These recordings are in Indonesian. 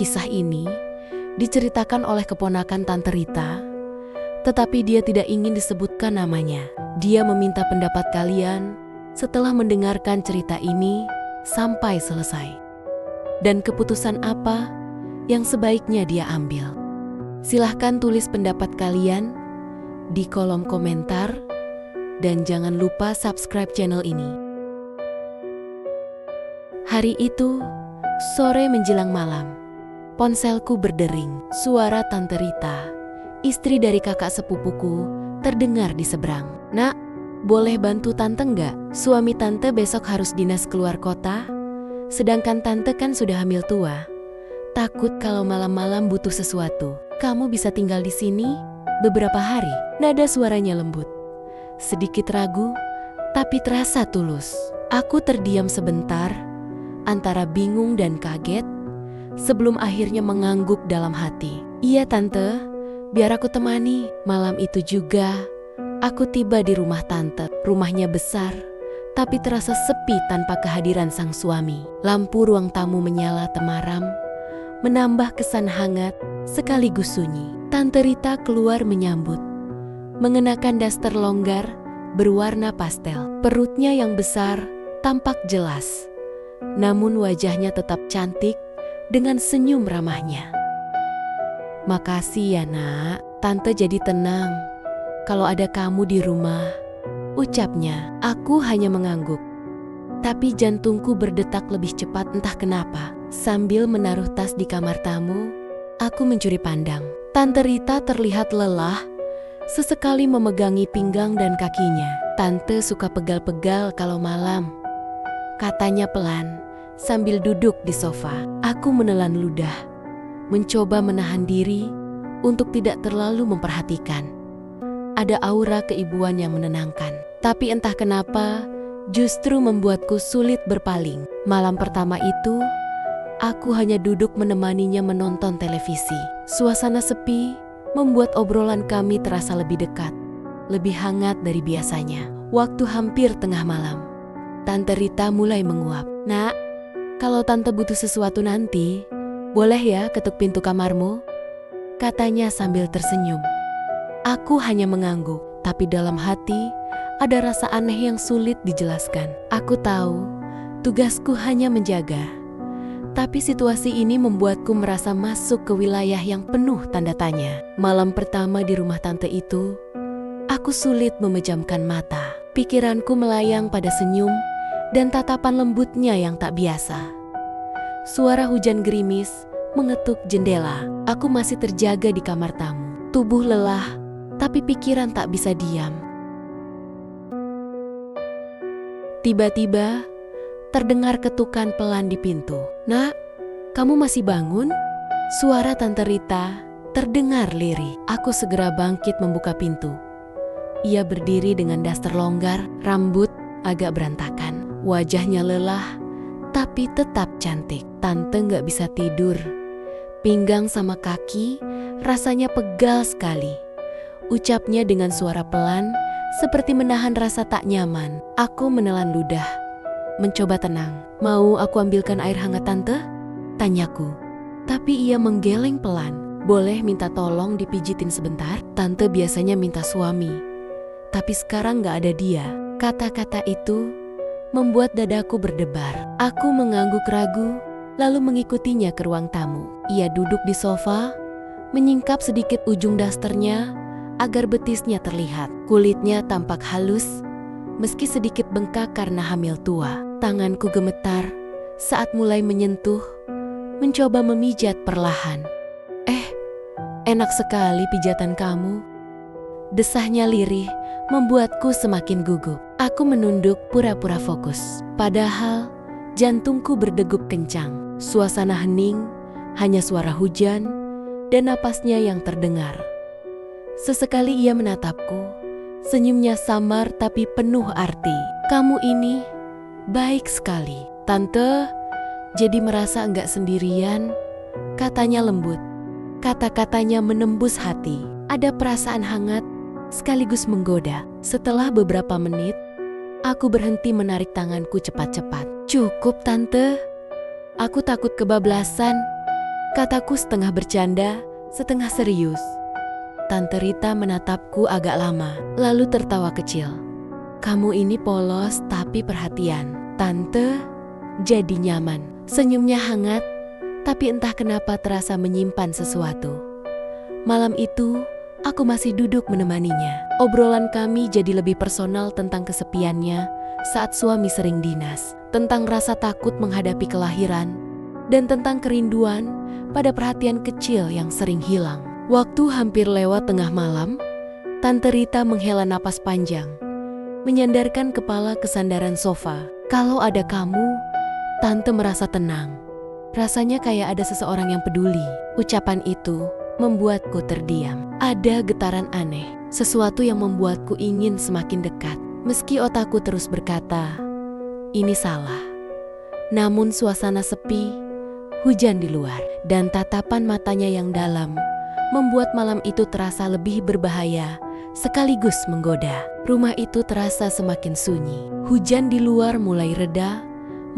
Kisah ini diceritakan oleh keponakan Tante Rita, tetapi dia tidak ingin disebutkan namanya. Dia meminta pendapat kalian setelah mendengarkan cerita ini sampai selesai. Dan keputusan apa yang sebaiknya dia ambil? Silahkan tulis pendapat kalian di kolom komentar dan jangan lupa subscribe channel ini. Hari itu, sore menjelang malam, ponselku berdering. Suara Tante Rita, istri dari kakak sepupuku, terdengar di seberang. "Nak, boleh bantu tante nggak? Suami tante besok harus dinas keluar kota, sedangkan tante kan sudah hamil tua. Takut kalau malam-malam butuh sesuatu. Kamu bisa tinggal di sini beberapa hari." Nada suaranya lembut, sedikit ragu, tapi terasa tulus. Aku terdiam sebentar, antara bingung dan kaget, sebelum akhirnya mengangguk dalam hati. "Iya tante, biar aku temani." Malam itu juga, aku tiba di rumah tante. Rumahnya besar, tapi terasa sepi tanpa kehadiran sang suami. Lampu ruang tamu menyala temaram, menambah kesan hangat sekaligus sunyi. Tante Rita keluar menyambut, mengenakan daster longgar berwarna pastel. Perutnya yang besar tampak jelas, namun wajahnya tetap cantik dengan senyum ramahnya. "Makasih ya nak, tante jadi tenang kalau ada kamu di rumah," ucapnya. Aku hanya mengangguk, tapi jantungku berdetak lebih cepat entah kenapa. Sambil menaruh tas di kamar tamu, aku mencuri pandang. Tante Rita terlihat lelah, sesekali memegangi pinggang dan kakinya. "Tante suka pegal-pegal kalau malam," katanya pelan sambil duduk di sofa. Aku menelan ludah, mencoba menahan diri untuk tidak terlalu memperhatikan. Ada aura keibuan yang menenangkan, tapi entah kenapa justru membuatku sulit berpaling. Malam pertama itu, aku hanya duduk menemaninya menonton televisi. Suasana sepi membuat obrolan kami terasa lebih dekat, lebih hangat dari biasanya. Waktu hampir tengah malam, Tante Rita mulai menguap. "Nak, kalau tante butuh sesuatu nanti, boleh ya ketuk pintu kamarmu?" katanya sambil tersenyum. Aku hanya mengangguk, tapi dalam hati ada rasa aneh yang sulit dijelaskan. Aku tahu tugasku hanya menjaga, tapi situasi ini membuatku merasa masuk ke wilayah yang penuh tanda tanya. Malam pertama di rumah tante itu, aku sulit memejamkan mata. Pikiranku melayang pada senyum dan tatapan lembutnya yang tak biasa. Suara hujan gerimis mengetuk jendela. Aku masih terjaga di kamar tamu. Tubuh lelah, tapi pikiran tak bisa diam. Tiba-tiba, terdengar ketukan pelan di pintu. "Nak, kamu masih bangun?" Suara Tante Rita terdengar lirih. Aku segera bangkit membuka pintu. Ia berdiri dengan daster longgar, rambut agak berantakan. Wajahnya lelah, tapi tetap cantik. Tante gak bisa tidur. Pinggang sama kaki rasanya pegal sekali. Ucapnya dengan suara pelan, seperti menahan rasa tak nyaman. Aku menelan ludah, mencoba tenang. "Mau aku ambilkan air hangat tante?" tanyaku. Tapi ia menggeleng pelan. "Boleh minta tolong dipijitin sebentar? Tante biasanya minta suami, tapi sekarang gak ada dia." Kata-kata itu membuat dadaku berdebar. Aku mengangguk ragu, lalu mengikutinya ke ruang tamu. Ia duduk di sofa, menyingkap sedikit ujung dasternya agar betisnya terlihat. Kulitnya tampak halus, meski sedikit bengkak karena hamil tua. Tanganku gemetar saat mulai menyentuh, mencoba memijat perlahan. Enak sekali pijatan kamu." Desahnya lirih membuatku semakin gugup. Aku menunduk pura-pura fokus. Padahal jantungku berdegup kencang. Suasana hening, hanya suara hujan dan napasnya yang terdengar. Sesekali ia menatapku, senyumnya samar tapi penuh arti. "Kamu ini baik sekali, Tante. Jadi merasa enggak sendirian," katanya lembut. Kata-katanya menembus hati. Ada perasaan hangat sekaligus menggoda. Setelah beberapa menit, aku berhenti menarik tanganku cepat-cepat. "Cukup Tante, aku takut kebablasan," Kataku setengah bercanda, setengah serius. Tante Rita menatapku agak lama, lalu tertawa kecil. Kamu ini polos tapi perhatian. Tante jadi nyaman. Senyumnya hangat, tapi entah kenapa terasa menyimpan sesuatu. Malam itu, aku masih duduk menemaninya. Obrolan kami jadi lebih personal tentang kesepiannya saat suami sering dinas, tentang rasa takut menghadapi kelahiran, dan tentang kerinduan pada perhatian kecil yang sering hilang. Waktu hampir lewat tengah malam, Tante Rita menghela napas panjang, menyandarkan kepala ke sandaran sofa. Kalau ada kamu, Tante merasa tenang. Rasanya kayak ada seseorang yang peduli. Ucapan itu membuatku terdiam. Ada getaran aneh, sesuatu yang membuatku ingin semakin dekat. Meski otakku terus berkata, ini salah. Namun suasana sepi, hujan di luar, dan tatapan matanya yang dalam membuat malam itu terasa lebih berbahaya sekaligus menggoda. Rumah itu terasa semakin sunyi. Hujan di luar mulai reda,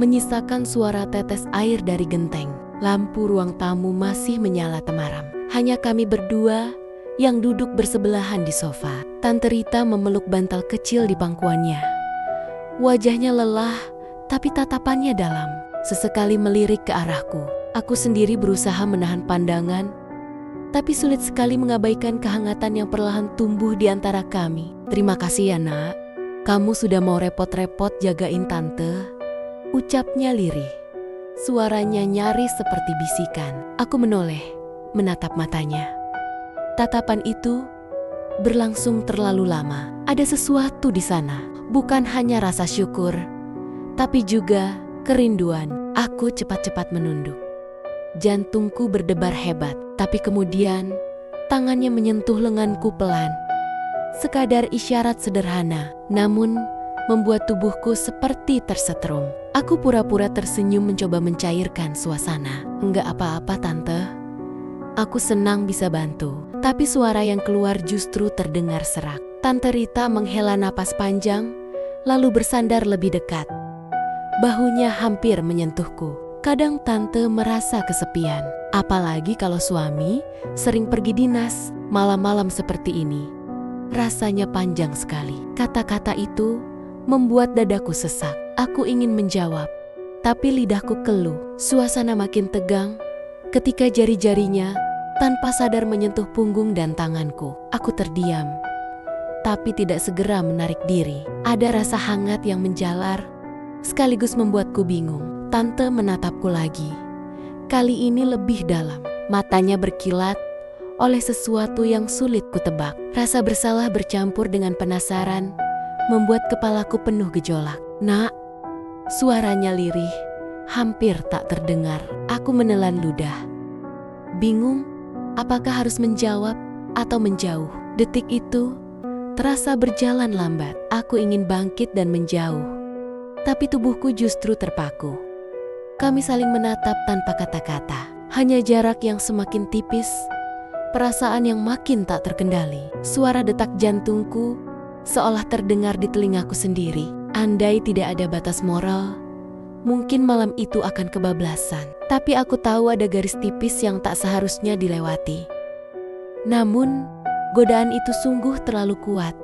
menyisakan suara tetes air dari genteng. Lampu ruang tamu masih menyala temaram. Hanya kami berdua yang duduk bersebelahan di sofa. Tante Rita memeluk bantal kecil di pangkuannya. Wajahnya lelah, tapi tatapannya dalam. Sesekali melirik ke arahku. Aku sendiri berusaha menahan pandangan, tapi sulit sekali mengabaikan kehangatan yang perlahan tumbuh di antara kami. Terima kasih ya nak, kamu sudah mau repot-repot jagain tante, ucapnya lirih. Suaranya nyaris seperti bisikan. Aku menoleh, menatap matanya. Tatapan itu berlangsung terlalu lama. Ada sesuatu di sana, bukan hanya rasa syukur, tapi juga kerinduan. Aku cepat-cepat menunduk. Jantungku berdebar hebat, tapi kemudian tangannya menyentuh lenganku pelan. Sekadar isyarat sederhana, namun membuat tubuhku seperti tersetrum. Aku pura-pura tersenyum mencoba mencairkan suasana. Enggak apa-apa tante, aku senang bisa bantu. Tapi suara yang keluar justru terdengar serak. Tante Rita menghela napas panjang, lalu bersandar lebih dekat. Bahunya hampir menyentuhku. Kadang tante merasa kesepian, apalagi kalau suami sering pergi dinas malam-malam seperti ini. Rasanya panjang sekali. Kata-kata itu membuat dadaku sesak. Aku ingin menjawab, tapi lidahku keluh. Suasana makin tegang ketika jari-jarinya tanpa sadar menyentuh punggung dan tanganku. Aku terdiam, tapi tidak segera menarik diri. Ada rasa hangat yang menjalar, sekaligus membuatku bingung. Tante menatapku lagi. Kali ini lebih dalam. Matanya berkilat oleh sesuatu yang sulit kutebak. Rasa bersalah bercampur dengan penasaran membuat kepalaku penuh gejolak. Nak, suaranya lirih, hampir tak terdengar. Aku menelan ludah. Bingung, apakah harus menjawab atau menjauh? Detik itu terasa berjalan lambat. Aku ingin bangkit dan menjauh, tapi tubuhku justru terpaku. Kami saling menatap tanpa kata-kata. Hanya jarak yang semakin tipis, perasaan yang makin tak terkendali. Suara detak jantungku seolah terdengar di telingaku sendiri. Andai tidak ada batas moral, mungkin malam itu akan kebablasan. Tapi aku tahu ada garis tipis yang tak seharusnya dilewati. Namun, godaan itu sungguh terlalu kuat.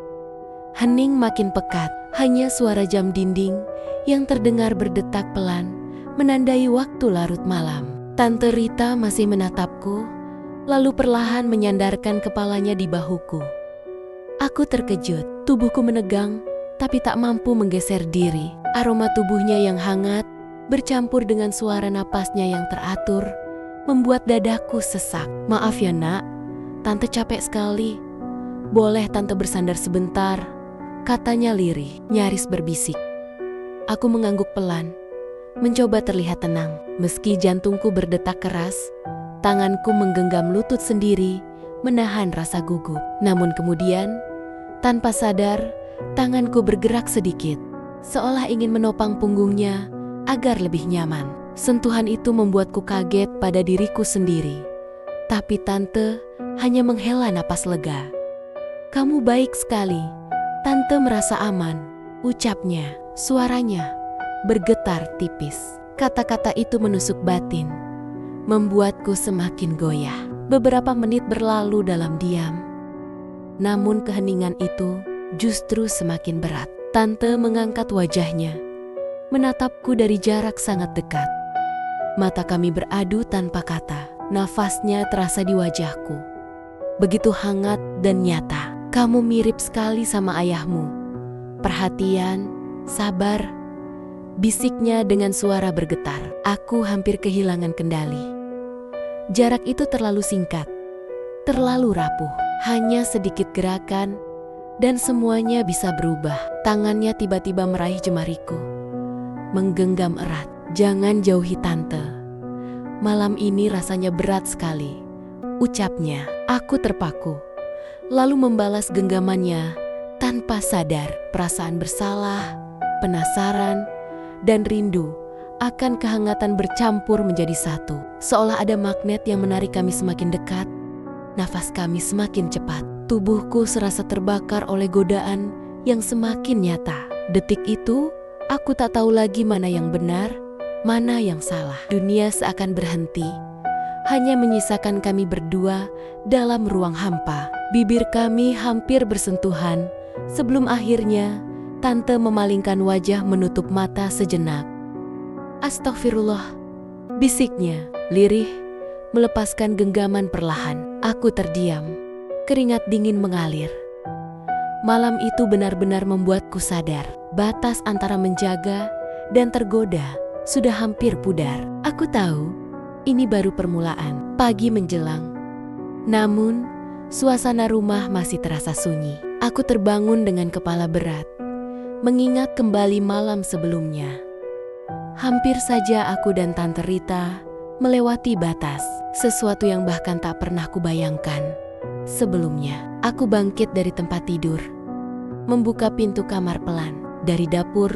Hening makin pekat, hanya suara jam dinding yang terdengar berdetak pelan menandai waktu larut malam. Tante Rita masih menatapku, lalu perlahan menyandarkan kepalanya di bahuku. Aku terkejut, tubuhku menegang, tapi tak mampu menggeser diri. Aroma tubuhnya yang hangat, bercampur dengan suara napasnya yang teratur, membuat dadaku sesak. Maaf ya nak, tante capek sekali. Boleh tante bersandar sebentar, katanya lirih, nyaris berbisik. Aku mengangguk pelan, mencoba terlihat tenang. Meski jantungku berdetak keras, tanganku menggenggam lutut sendiri, menahan rasa gugup. Namun kemudian, tanpa sadar, tanganku bergerak sedikit, seolah ingin menopang punggungnya agar lebih nyaman. Sentuhan itu membuatku kaget pada diriku sendiri. Tapi tante hanya menghela napas lega. Kamu baik sekali, tante merasa aman, ucapnya. Suaranya bergetar tipis. Kata-kata itu menusuk batin, membuatku semakin goyah. Beberapa menit berlalu dalam diam. Namun keheningan itu justru semakin berat. Tante mengangkat wajahnya, menatapku dari jarak sangat dekat. Mata kami beradu tanpa kata. Nafasnya terasa di wajahku. Begitu hangat dan nyata. Kamu mirip sekali sama ayahmu. Perhatian, sabar, bisiknya dengan suara bergetar. Aku hampir kehilangan kendali. Jarak itu terlalu singkat, terlalu rapuh. Hanya sedikit gerakan, dan semuanya bisa berubah. Tangannya tiba-tiba meraih jemariku, menggenggam erat. Jangan jauhi tante. Malam ini rasanya berat sekali, ucapnya. Aku terpaku, lalu membalas genggamannya tanpa sadar. Perasaan bersalah, penasaran, dan rindu akan kehangatan bercampur menjadi satu. Seolah ada magnet yang menarik kami semakin dekat. Nafas kami semakin cepat. Tubuhku serasa terbakar oleh godaan yang semakin nyata. Detik itu, aku tak tahu lagi mana yang benar, mana yang salah. Dunia seakan berhenti, hanya menyisakan kami berdua dalam ruang hampa. Bibir kami hampir bersentuhan sebelum akhirnya tante memalingkan wajah menutup mata sejenak. Astagfirullah, bisiknya, lirih, melepaskan genggaman perlahan. Aku terdiam. Keringat dingin mengalir. Malam itu benar-benar membuatku sadar. Batas antara menjaga dan tergoda sudah hampir pudar. Aku tahu, ini baru permulaan. Pagi menjelang. Namun, suasana rumah masih terasa sunyi. Aku terbangun dengan kepala berat, mengingat kembali malam sebelumnya. Hampir saja aku dan Tante Rita melewati batas. Sesuatu yang bahkan tak pernah kubayangkan. Sebelumnya, aku bangkit dari tempat tidur, membuka pintu kamar pelan. Dari dapur,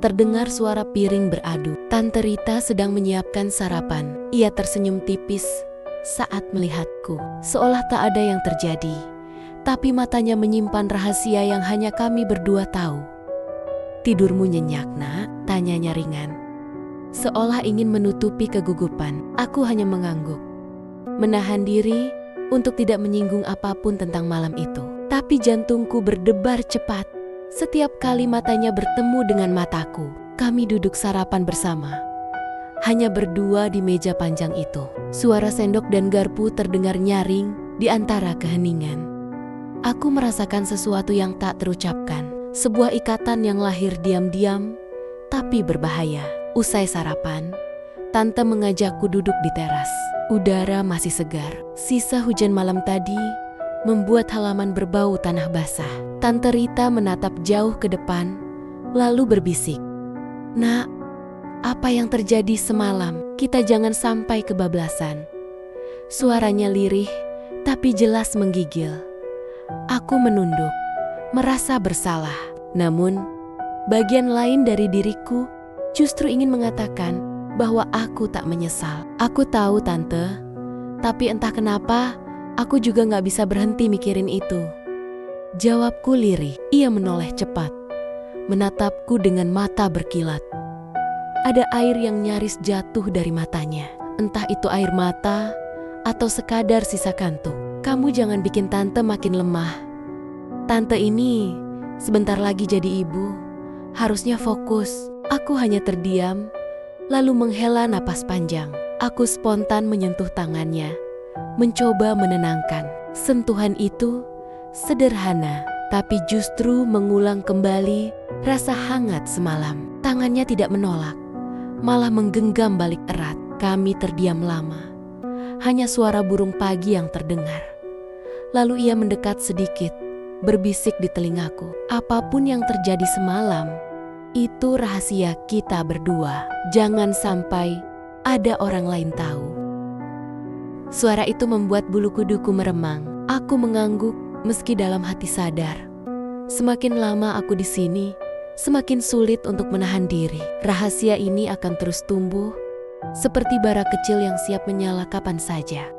terdengar suara piring beradu. Tante Rita sedang menyiapkan sarapan. Ia tersenyum tipis saat melihatku, seolah tak ada yang terjadi. Tapi matanya menyimpan rahasia yang hanya kami berdua tahu. "Tidurmu nyenyak, nak?" tanyanya ringan. Seolah ingin menutupi kegugupan. Aku hanya mengangguk, menahan diri untuk tidak menyinggung apapun tentang malam itu. Tapi jantungku berdebar cepat setiap kali matanya bertemu dengan mataku. Kami duduk sarapan bersama, hanya berdua di meja panjang itu. Suara sendok dan garpu terdengar nyaring di antara keheningan. Aku merasakan sesuatu yang tak terucapkan. Sebuah ikatan yang lahir diam-diam, tapi berbahaya. Usai sarapan, Tante mengajakku duduk di teras. Udara masih segar. Sisa hujan malam tadi membuat halaman berbau tanah basah. Tante Rita menatap jauh ke depan, lalu berbisik, "Nak, apa yang terjadi semalam? Kita jangan sampai kebablasan." Suaranya lirih, tapi jelas menggigil. Aku menunduk, merasa bersalah. Namun, bagian lain dari diriku justru ingin mengatakan bahwa aku tak menyesal. "Aku tahu, Tante, tapi entah kenapa aku juga gak bisa berhenti mikirin itu." Jawabku lirih. Ia menoleh cepat, menatapku dengan mata berkilat. Ada air yang nyaris jatuh dari matanya. Entah itu air mata atau sekadar sisa kantuk. "Kamu jangan bikin Tante makin lemah. Tante ini sebentar lagi jadi ibu, harusnya fokus." Aku hanya terdiam, lalu menghela napas panjang. Aku spontan menyentuh tangannya, mencoba menenangkan. Sentuhan itu sederhana, tapi justru mengulang kembali rasa hangat semalam. Tangannya tidak menolak, malah menggenggam balik erat. Kami terdiam lama, hanya suara burung pagi yang terdengar. Lalu ia mendekat sedikit, berbisik di telingaku, "Apapun yang terjadi semalam, itu rahasia kita berdua. Jangan sampai ada orang lain tahu." Suara itu membuat bulu kuduku meremang. Aku mengangguk meski dalam hati sadar. Semakin lama aku di sini, semakin sulit untuk menahan diri. Rahasia ini akan terus tumbuh, seperti bara kecil yang siap menyala kapan saja.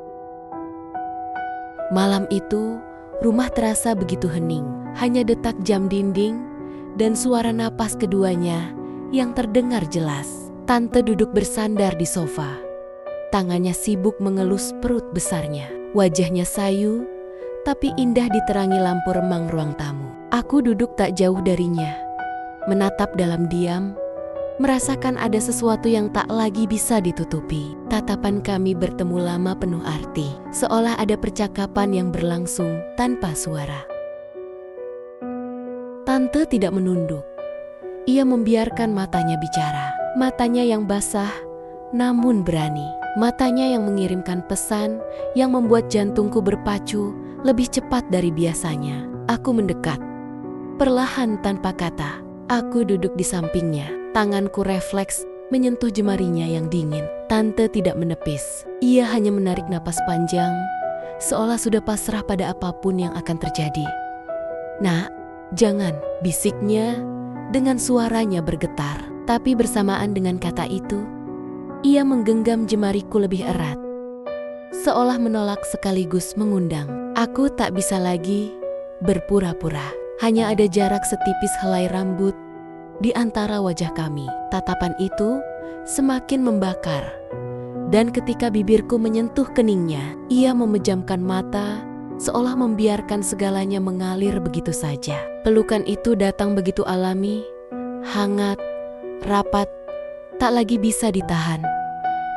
Malam itu, rumah terasa begitu hening. Hanya detak jam dinding dan suara napas keduanya yang terdengar jelas. Tante duduk bersandar di sofa, Tangannya sibuk mengelus perut besarnya. Wajahnya sayu, tapi indah diterangi lampu remang ruang tamu. Aku duduk tak jauh darinya, menatap dalam diam, merasakan ada sesuatu yang tak lagi bisa ditutupi. Tatapan kami bertemu lama penuh arti, seolah ada percakapan yang berlangsung tanpa suara. Tante tidak menunduk. Ia membiarkan matanya bicara. Matanya yang basah, namun berani. Matanya yang mengirimkan pesan yang membuat jantungku berpacu lebih cepat dari biasanya. Aku mendekat, perlahan tanpa kata. Aku duduk di sampingnya. Tanganku refleks menyentuh jemarinya yang dingin. Tante tidak menepis. Ia hanya menarik napas panjang, seolah sudah pasrah pada apapun yang akan terjadi. "Nak, jangan," bisiknya dengan suaranya bergetar. Tapi bersamaan dengan kata itu, ia menggenggam jemariku lebih erat, seolah menolak sekaligus mengundang. Aku tak bisa lagi berpura-pura. Hanya ada jarak setipis helai rambut di antara wajah kami. Tatapan itu semakin membakar, dan ketika bibirku menyentuh keningnya, ia memejamkan mata, seolah membiarkan segalanya mengalir begitu saja. Pelukan itu datang begitu alami, hangat, rapat, tak lagi bisa ditahan.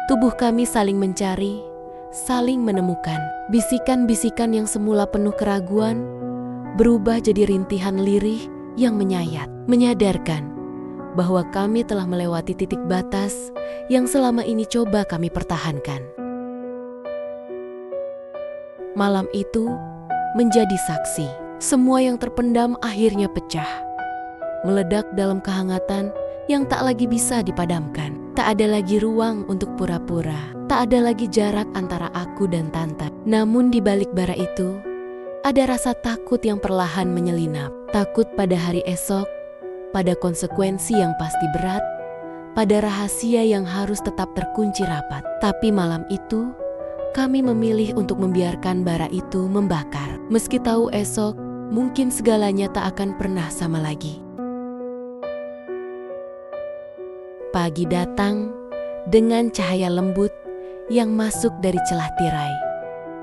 Tubuh kami saling mencari, saling menemukan. Bisikan-bisikan yang semula penuh keraguan berubah jadi rintihan lirih yang menyayat, menyadarkan bahwa kami telah melewati titik batas yang selama ini coba kami pertahankan. Malam itu menjadi saksi. Semua yang terpendam akhirnya pecah, meledak dalam kehangatan yang tak lagi bisa dipadamkan. Tak ada lagi ruang untuk pura-pura. Tak ada lagi jarak antara aku dan Tante. Namun di balik bara itu, ada rasa takut yang perlahan menyelinap. Takut pada hari esok, pada konsekuensi yang pasti berat, pada rahasia yang harus tetap terkunci rapat. Tapi malam itu, kami memilih untuk membiarkan bara itu membakar. Meski tahu esok, mungkin segalanya tak akan pernah sama lagi. Pagi datang dengan cahaya lembut yang masuk dari celah tirai.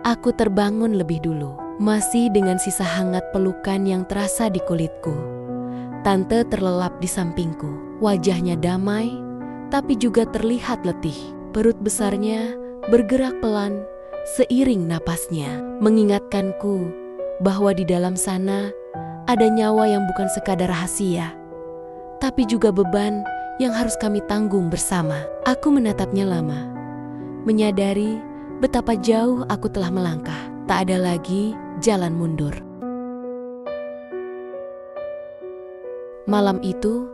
Aku terbangun lebih dulu, masih dengan sisa hangat pelukan yang terasa di kulitku. Tante terlelap di sampingku, wajahnya damai, tapi juga terlihat letih. Perut besarnya bergerak pelan seiring napasnya, mengingatkanku bahwa di dalam sana ada nyawa yang bukan sekadar rahasia, tapi juga beban yang harus kami tanggung bersama. Aku menatapnya lama, menyadari betapa jauh aku telah melangkah. Tak ada lagi jalan mundur. Malam itu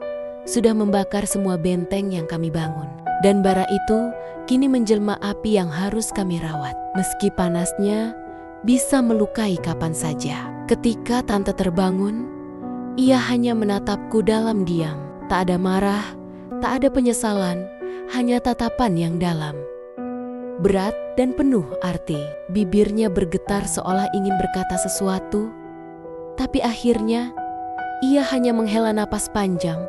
sudah membakar semua benteng yang kami bangun, dan bara itu kini menjelma api yang harus kami rawat. Meski panasnya bisa melukai kapan saja. Ketika Tante terbangun, ia hanya menatapku dalam diam. Tak ada marah, tak ada penyesalan, hanya tatapan yang dalam, berat dan penuh arti. Bibirnya bergetar seolah ingin berkata sesuatu, tapi akhirnya ia hanya menghela napas panjang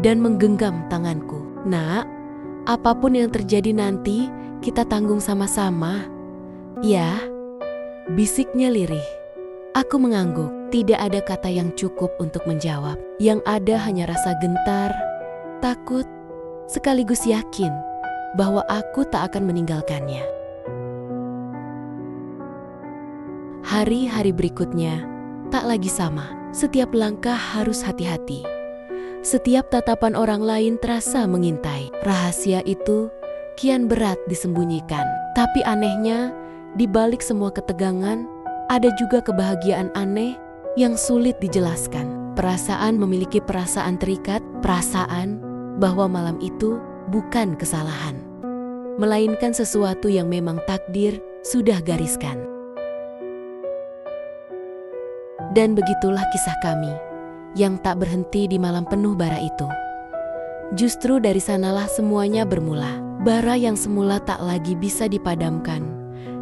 dan menggenggam tanganku. "Nak, apapun yang terjadi nanti, kita tanggung sama-sama, ya?" bisiknya lirih. Aku mengangguk. Tidak ada kata yang cukup untuk menjawab. Yang ada hanya rasa gentar, takut, sekaligus yakin bahwa aku tak akan meninggalkannya. Hari-hari berikutnya tak lagi sama. Setiap langkah harus hati-hati. Setiap tatapan orang lain terasa mengintai. Rahasia itu kian berat disembunyikan. Tapi anehnya, di balik semua ketegangan, ada juga kebahagiaan aneh yang sulit dijelaskan. Perasaan memiliki perasaan terikat, perasaan bahwa malam itu bukan kesalahan, melainkan sesuatu yang memang takdir sudah gariskan. Dan begitulah kisah kami yang tak berhenti di malam penuh bara itu. Justru dari sanalah semuanya bermula. Bara yang semula tak lagi bisa dipadamkan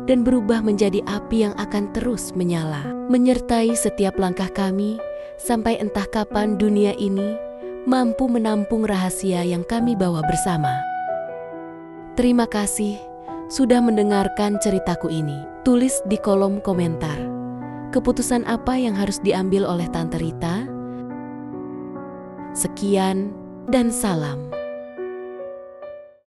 dan berubah menjadi api yang akan terus menyala, menyertai setiap langkah kami sampai entah kapan dunia ini mampu menampung rahasia yang kami bawa bersama. Terima kasih sudah mendengarkan ceritaku ini. Tulis di kolom komentar. Keputusan apa yang harus diambil oleh Tante Rita? Sekian dan salam.